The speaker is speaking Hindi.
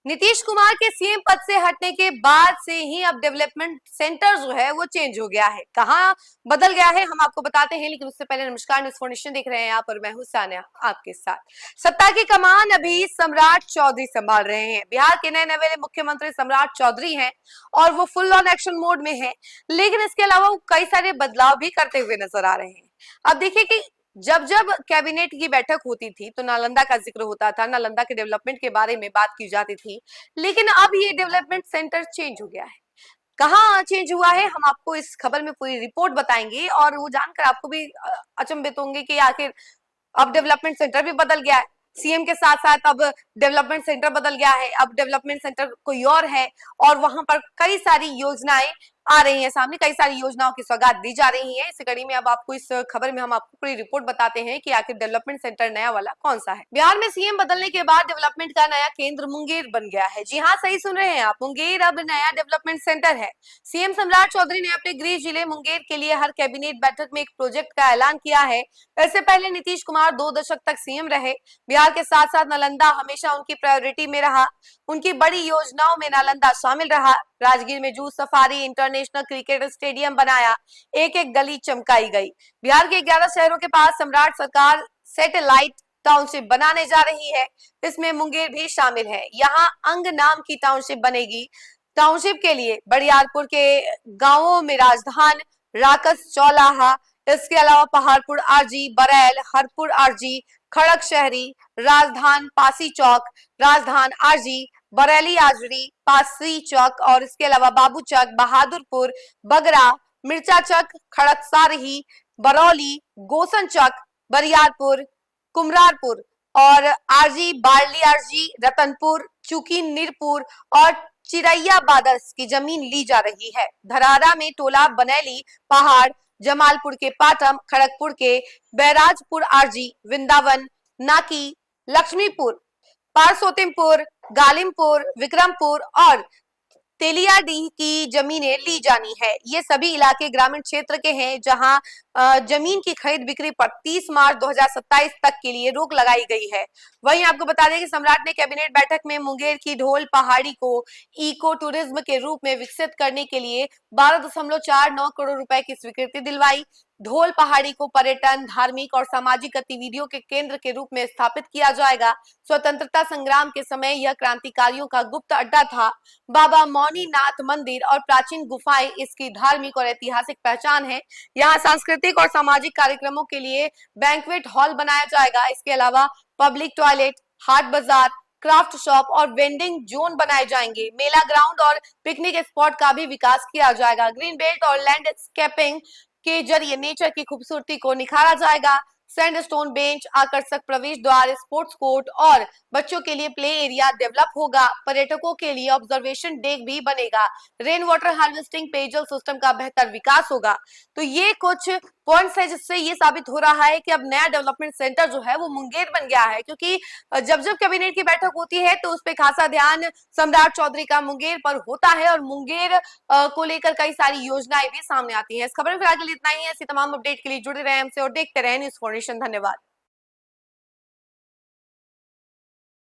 नीतीश कुमार के सीएम पद से हटने के बाद से ही अब डेवलपमेंट सेंटर जो है वो चेंज हो गया है। कहाँ बदल गया है हम आपको बताते हैं, लेकिन उससे पहले नमस्कार, न्यूज़ फॉर नेशन देख रहे हैं यहाँ पर मैं हूं सानिया आपके साथ। सत्ता की कमान अभी सम्राट चौधरी संभाल रहे हैं। बिहार के नए नवेले मुख्यमंत्री सम्राट चौधरी हैं और वो फुल ऑन एक्शन मोड में है, लेकिन इसके अलावा वो कई सारे बदलाव भी करते हुए नजर आ रहे हैं। अब देखिए कि जब जब कैबिनेट की बैठक होती थी तो नालंदा का जिक्र होता था, नालंदा के डेवलपमेंट के बारे में बात की जाती थी, लेकिन अब ये डेवलपमेंट सेंटर चेंज हो गया है। कहाँ चेंज हुआ है हम आपको इस खबर में पूरी रिपोर्ट बताएंगे और वो जानकर आपको भी अचंभित होंगे कि आखिर अब डेवलपमेंट सेंटर भी बदल गया है। सीएम के साथ साथ अब डेवलपमेंट सेंटर बदल गया है, अब डेवलपमेंट सेंटर कोई और है और वहां पर कई सारी योजनाएं आ रही हैं सामने, कई सारी योजनाओं की सौगात दी जा रही है। इस कड़ी में अब आपको इस खबर में हम आपको पूरी रिपोर्ट बताते हैं कि आखिर डेवलपमेंट सेंटर नया वाला कौन सा है। बिहार में सीएम बदलने के बाद डेवलपमेंट का नया केंद्र मुंगेर बन गया है। जी हाँ, सही सुन रहे हैं आप, मुंगेर अब नया डेवलपमेंट सेंटर है। सीएम सम्राट चौधरी ने अपने गृह जिले मुंगेर के लिए हर कैबिनेट बैठक में एक प्रोजेक्ट का ऐलान किया है। इससे पहले नीतीश कुमार 2 दशक तक सीएम रहे। बिहार के साथ साथ नालंदा हमेशा उनकी प्रायोरिटी में रहा। उनकी बड़ी योजनाओं में नालंदा शामिल रहा। राजगीर में zoo safari, international cricket stadium बनाया, एक एक गली चमकाई गई। बिहार के 11 शहरों के पास सम्राट सरकार सैटेलाइट टाउनशिप बनाने जा रही है, इसमें मुंगेर भी शामिल है। यहाँ अंग नाम की टाउनशिप बनेगी। टाउनशिप के लिए बड़ियारपुर के गांवों में राजधान, राकस, चौलाहा, इसके अलावा पहाड़पुर आरजी, बरैल, हरपुर आरजी, खड़क शहरी, राजधान, पासी चौक, राजधान आरजी, बरेली आजरी, पासी चौक और इसके अलावा बाबू चौक, बहादुरपुर, बगरा, मिर्चा चौक, खड़कसारही, बरौली, गोसन चौक, बरियारपुर, कुमरारपुर और आरजी, बारली आरजी, रतनपुर, चुकी नीरपुर और चिरैया बादस की जमीन ली जा रही है। धरारा में टोला बनेली, पहाड़, जमालपुर के पाटम, खड़गपुर के बैराजपुर आरजी, वृंदावन, नाकी, लक्ष्मीपुर, पारसोतिमपुर, गालिमपुर, विक्रमपुर और तेलियाडीह की जमीनें ली जानी है। ये सभी इलाके ग्रामीण क्षेत्र के हैं जहां जमीन की खरीद बिक्री पर 30 मार्च 2027 तक के लिए रोक लगाई गई है। वहीं आपको बता दें कि सम्राट ने कैबिनेट बैठक में मुंगेर की ढोल पहाड़ी को इको टूरिज्म के रूप में विकसित करने के लिए 12.49 करोड़ रुपए की स्वीकृति दिलवाई। ढोल पहाड़ी को पर्यटन, धार्मिक और सामाजिक गतिविधियों के केंद्र के रूप में स्थापित किया जाएगा। स्वतंत्रता संग्राम के समय यह क्रांतिकारियों का गुप्त अड्डा था। बाबा मौनीनाथ मंदिर और प्राचीन गुफाएं इसकी धार्मिक और ऐतिहासिक पहचान है। यहाँ सांस्कृतिक और सामाजिक कार्यक्रमों के लिए बैंक्वेट हॉल बनाया जाएगा। इसके अलावा पब्लिक टॉयलेट, हाट बाजार, क्राफ्ट शॉप और वेंडिंग जोन बनाए जाएंगे। मेला ग्राउंड और पिकनिक स्पॉट का भी विकास किया जाएगा। ग्रीन बेल्ट और लैंडस्केपिंग के जरिए नेचर की खूबसूरती को निखारा जाएगा। सैंडस्टोन बेंच, आकर्षक प्रवेश द्वार, स्पोर्ट्स कोर्ट और बच्चों के लिए प्ले एरिया डेवलप होगा। पर्यटकों के लिए ऑब्जर्वेशन डेक भी बनेगा। रेन वाटर हार्वेस्टिंग, पेयजल सिस्टम का बेहतर विकास होगा। तो ये कुछ पॉइंट्स है जिससे ये साबित हो रहा है कि अब नया डेवलपमेंट सेंटर जो है वो मुंगेर बन गया है, क्योंकि जब जब कैबिनेट की बैठक होती है तो उस पर खासा ध्यान सम्राट चौधरी का मुंगेर पर होता है और मुंगेर को लेकर कई सारी योजनाएं भी सामने आती हैं। इस खबर में फिलहाल के लिए इतना ही है। ऐसी तमाम अपडेट के लिए जुड़े रहे हमसे और देखते रहे न्यूज़ फॉर नेशन। धन्यवाद।